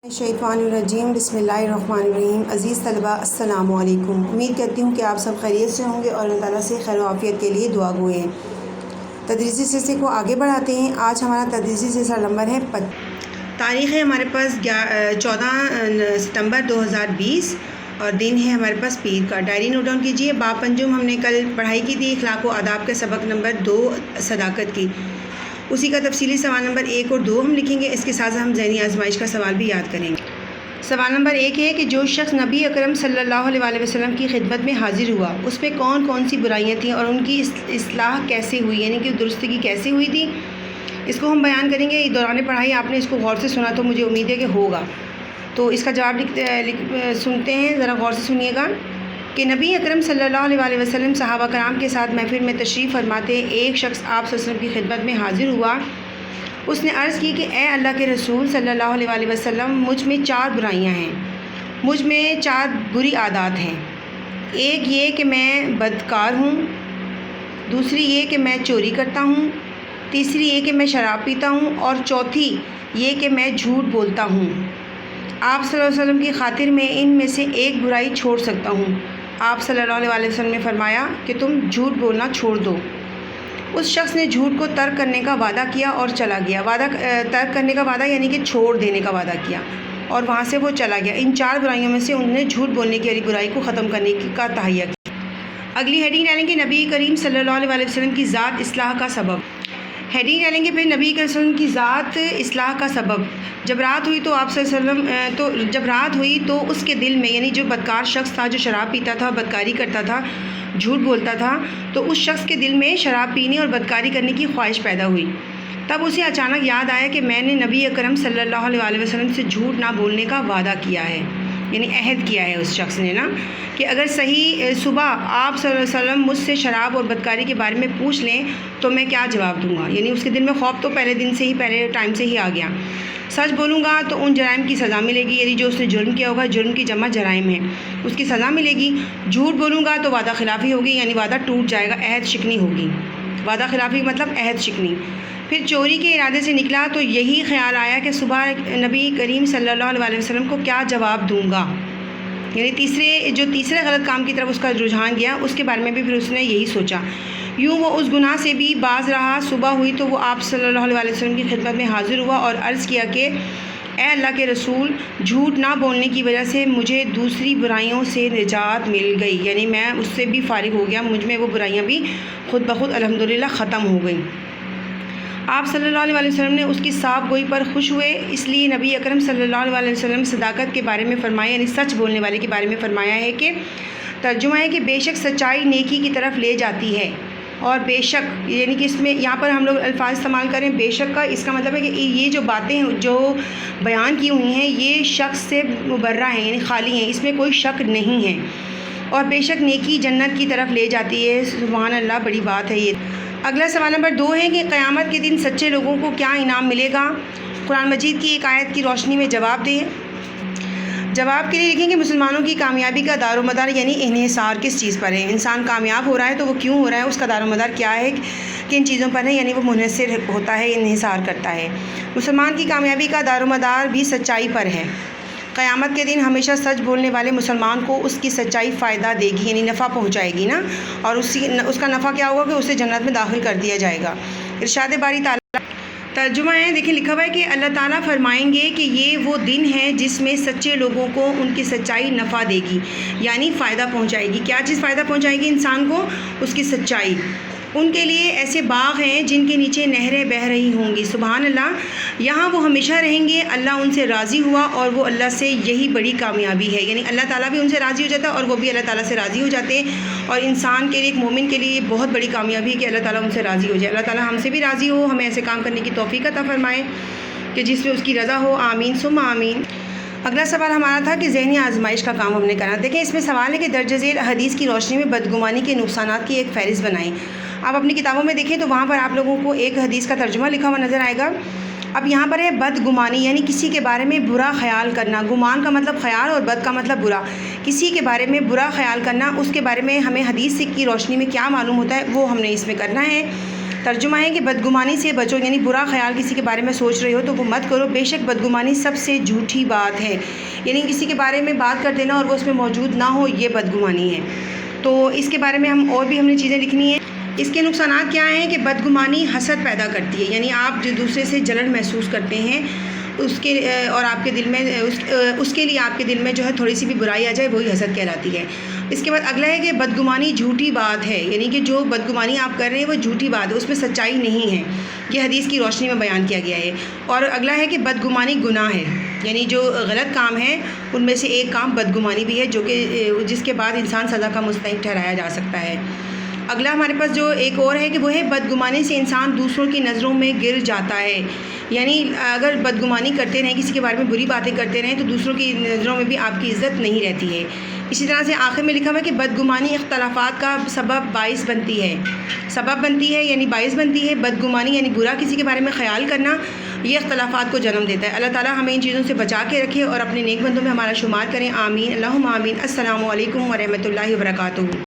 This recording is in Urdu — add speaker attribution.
Speaker 1: الرجیم بسم اللہ الرحمن الرحیم۔ عزیز طلباء السلام علیکم۔ امید کرتی ہوں کہ آپ سب خیریت سے ہوں گے اور اللہ تعالیٰ سے خیر و عافیت کے لیے دعا گوئے ہیں۔ تدریسی سلسلے کو آگے بڑھاتے ہیں۔ آج ہمارا تدریسی سلسلہ نمبر ہے تاریخ ہے ہمارے پاس 14 ستمبر 2020 اور دن ہے ہمارے پاس پیر کا۔ ڈائری نوٹ ڈاؤن کیجیے۔ باب پنجم ہم نے کل پڑھائی کی تھی، اخلاق و آداب کا سبق نمبر 2 صداقت کی، اسی کا تفصیلی سوال نمبر 1 اور 2 ہم لکھیں گے۔ اس کے ساتھ ہم ذہنی آزمائش کا سوال بھی یاد کریں گے۔ سوال نمبر 1 ہے کہ جو شخص نبی اکرم صلی اللہ علیہ وسلم کی خدمت میں حاضر ہوا، اس پہ کون کون سی برائیاں تھیں اور ان کی اصلاح کیسے ہوئی، یعنی کہ درستگی کیسے ہوئی تھی، اس کو ہم بیان کریں گے۔ دوران پڑھائی آپ نے اس کو غور سے سنا تو مجھے امید ہے کہ ہوگا، تو اس کا جواب سنتے ہیں، ذرا غور سے سنیے گا کہ نبی اکرم صلی اللہ علیہ وسلم صحابہ کرام کے ساتھ محفل میں تشریف فرماتے ایک شخص آپ صلی اللہ علیہ وسلم کی خدمت میں حاضر ہوا۔ اس نے عرض کی کہ اے اللہ کے رسول صلی اللہ علیہ وسلم، مجھ میں 4 برائیاں ہیں، مجھ میں 4 بری عادات ہیں۔ ایک یہ کہ میں بدکار ہوں، دوسری یہ کہ میں چوری کرتا ہوں، تیسری یہ کہ میں شراب پیتا ہوں، اور چوتھی یہ کہ میں جھوٹ بولتا ہوں۔ آپ صلی اللہ علیہ وسلم کی خاطر میں ان میں سے ایک برائی چھوڑ سکتا ہوں۔ آپ صلی اللہ علیہ وسلم نے فرمایا کہ تم جھوٹ بولنا چھوڑ دو۔ اس شخص نے جھوٹ کو ترک کرنے کا وعدہ کیا اور چلا گیا۔ ترک کرنے کا وعدہ یعنی کہ چھوڑ دینے کا وعدہ کیا اور وہاں سے وہ چلا گیا۔ ان 4 برائیوں میں سے انہوں نے جھوٹ بولنے کی والی برائی کو ختم کرنے کا تہیہ کیا۔ اگلی ہیڈنگ ڈالیں گے نبی کریم صلی اللہ علیہ وسلم کی ذات اصلاح کا سبب۔ ہیڈنگ ڈالیں گے پھر نبی کریم صلی اللہ علیہ وسلم کی ذات اصلاح کا سبب۔ جب رات ہوئی تو آپ صلی اللہ علیہ وسلم جب رات ہوئی تو اس کے دل میں، یعنی جو بدکار شخص تھا، جو شراب پیتا تھا، بدکاری کرتا تھا، جھوٹ بولتا تھا، تو اس شخص کے دل میں شراب پینے اور بدکاری کرنے کی خواہش پیدا ہوئی۔ تب اسے اچانک یاد آیا کہ میں نے نبی اکرم صلی اللہ علیہ وسلم سے جھوٹ نہ بولنے کا وعدہ کیا ہے، یعنی عہد کیا ہے اس شخص نے کہ اگر صحیح صبح آپ صلی اللہ علیہ وسلم مجھ سے شراب اور بدکاری کے بارے میں پوچھ لیں تو میں کیا جواب دوں گا، یعنی اس کے دل میں خوف تو پہلے ٹائم سے ہی آ گیا۔ سچ بولوں گا تو ان جرائم کی سزا ملے گی، یعنی جو اس نے جرم کیا ہوگا، جرم کی جمع جرائم ہے، اس کی سزا ملے گی۔ جھوٹ بولوں گا تو وعدہ خلافی ہوگی، یعنی وعدہ ٹوٹ جائے گا، عہد شکنی ہوگی۔ وعدہ خلافی مطلب عہد شکنی۔ پھر چوری کے ارادے سے نکلا تو یہی خیال آیا کہ صبح نبی کریم صلی اللہ علیہ وسلم کو کیا جواب دوں گا، یعنی تیسرے غلط کام کی طرف اس کا رجحان گیا، اس کے بارے میں بھی پھر اس نے یہی سوچا۔ یوں وہ اس گناہ سے بھی باز رہا۔ صبح ہوئی تو وہ آپ صلی اللہ علیہ وسلم کی خدمت میں حاضر ہوا اور عرض کیا کہ اے اللہ کے رسول، جھوٹ نہ بولنے کی وجہ سے مجھے دوسری برائیوں سے نجات مل گئی، یعنی میں اس سے بھی فارغ ہو گیا، مجھ میں وہ برائیاں بھی خود بخود الحمدللہ ختم ہو گئیں۔ آپ صلی اللہ علیہ وسلم نے اس کی صاف گوئی پر خوش ہوئے، اس لیے نبی اکرم صلی اللہ علیہ وسلم صداقت کے بارے میں فرمایا، یعنی سچ بولنے والے کے بارے میں فرمایا ہے کہ ترجمہ ہے کہ بے شک سچائی نیکی کی طرف لے جاتی ہے، اور بے شک یعنی کہ اس میں یہاں پر ہم لوگ الفاظ استعمال کریں بے شک کا، اس کا مطلب ہے کہ یہ جو باتیں جو بیان کی ہوئی ہیں یہ شک سے مبرہ ہیں، یعنی خالی ہیں، اس میں کوئی شک نہیں ہے، اور بے شک نیکی جنت کی طرف لے جاتی ہے۔ سبحان اللہ، بڑی بات ہے یہ۔ اگلا سوال نمبر 2 ہے کہ قیامت کے دن سچے لوگوں کو کیا انعام ملے گا؟ قرآن مجید کی ایک آیت کی روشنی میں جواب دیں۔ جواب کے لیے لکھیں کہ مسلمانوں کی کامیابی کا دار و مدار یعنی انحصار کس چیز پر ہے؟ انسان کامیاب ہو رہا ہے تو وہ کیوں ہو رہا ہے، اس کا دار و مدار کیا ہے، کن چیزوں پر ہے، یعنی وہ منحصر ہوتا ہے، انحصار کرتا ہے۔ مسلمان کی کامیابی کا دار و مدار بھی سچائی پر ہے۔ قیامت کے دن ہمیشہ سچ بولنے والے مسلمان کو اس کی سچائی فائدہ دے گی، یعنی نفع پہنچائے گی اور اس کا نفع کیا ہوگا کہ اسے جنت میں داخل کر دیا جائے گا۔ ارشاد باری تعالیٰ ترجمہ ہے، دیکھیں لکھا ہوا ہے کہ اللہ تعالیٰ فرمائیں گے کہ یہ وہ دن ہے جس میں سچے لوگوں کو ان کی سچائی نفع دے گی، یعنی فائدہ پہنچائے گی۔ کیا چیز فائدہ پہنچائے گی انسان کو؟ اس کی سچائی۔ ان کے لیے ایسے باغ ہیں جن کے نیچے نہریں بہہ رہی ہوں گی، سبحان اللہ، یہاں وہ ہمیشہ رہیں گے۔ اللہ ان سے راضی ہوا اور وہ اللہ سے یہی بڑی کامیابی ہے، یعنی اللہ تعالیٰ بھی ان سے راضی ہو جاتا ہے اور وہ بھی اللہ تعالیٰ سے راضی ہو جاتے ہیں، اور انسان کے لیے، ایک مومن کے لیے یہ بہت بڑی کامیابی ہے کہ اللہ تعالیٰ ان سے راضی ہو جائے۔ اللہ تعالیٰ ہم سے بھی راضی ہو، ہمیں ایسے کام کرنے کی توفیق عطا فرمائے کہ جس میں اس کی رضا ہو، آمین ثم آمین۔ اگلا سوال ہمارا تھا کہ ذہنی آزمائش کا کام ہم نے کرنا۔ دیکھیں اس میں سوال ہے کہ درج ذیل حدیث کی روشنی میں بدگمانی کے نقصانات کی ایک فہرست بنائیں۔ آپ اپنی کتابوں میں دیکھیں تو وہاں پر آپ لوگوں کو ایک حدیث کا ترجمہ لکھا ہوا نظر آئے گا۔ اب یہاں پر ہے بدگمانی، یعنی کسی کے بارے میں برا خیال کرنا۔ گمان کا مطلب خیال اور بد کا مطلب برا۔ کسی کے بارے میں برا خیال کرنا، اس کے بارے میں ہمیں حدیث کی روشنی میں کیا معلوم ہوتا ہے وہ ہم نے اس میں کرنا ہے۔ ترجمہ ہے کہ بدگمانی سے بچو، یعنی برا خیال کسی کے بارے میں سوچ رہے ہو تو وہ مت کرو، بے شک بدگمانی سب سے جھوٹی بات ہے، یعنی کسی کے بارے میں بات کر دینا اور وہ اس میں موجود نہ ہو، یہ بدگمانی ہے۔ تو اس کے بارے میں ہم نے چیزیں لکھنی ہیں۔ اس کے نقصانات کیا ہیں کہ بدگمانی حسد پیدا کرتی ہے، یعنی آپ جو دوسرے سے جلن محسوس کرتے ہیں اور آپ کے دل میں اس کے لیے آپ کے دل میں جو ہے تھوڑی سی بھی برائی آ جائے، وہی حسد کہلاتی ہے۔ اس کے بعد اگلا ہے کہ بدگمانی جھوٹی بات ہے، یعنی کہ جو بدگمانی آپ کر رہے ہیں وہ جھوٹی بات ہے، اس میں سچائی نہیں ہے، یہ حدیث کی روشنی میں بیان کیا گیا ہے۔ اور اگلا ہے کہ بدگمانی گناہ ہے، یعنی جو غلط کام ہے ان میں سے ایک کام بدگمانی بھی ہے، جو کہ جس کے بعد انسان سزا کا مستحق ٹھہرایا جا سکتا ہے۔ اگلا ہمارے پاس جو ایک اور ہے کہ وہ ہے بدگمانی سے انسان دوسروں کی نظروں میں گر جاتا ہے، یعنی اگر بدگمانی کرتے رہیں، کسی کے بارے میں بری باتیں کرتے رہیں تو دوسروں کی نظروں میں بھی آپ کی عزت نہیں رہتی ہے۔ اسی طرح سے آخر میں لکھا ہوا ہے کہ بدگمانی اختلافات کا باعث بنتی ہے، یعنی باعث بنتی ہے۔ بدگمانی یعنی برا کسی کے بارے میں خیال کرنا، یہ اختلافات کو جنم دیتا ہے۔ اللہ تعالیٰ ہمیں ان چیزوں سے بچا کے رکھے اور اپنے نیک بندوں میں ہمارا شمار کریں، آمین، اللہم آمین۔ السلام علیکم ورحمۃ اللہ وبرکاتہ۔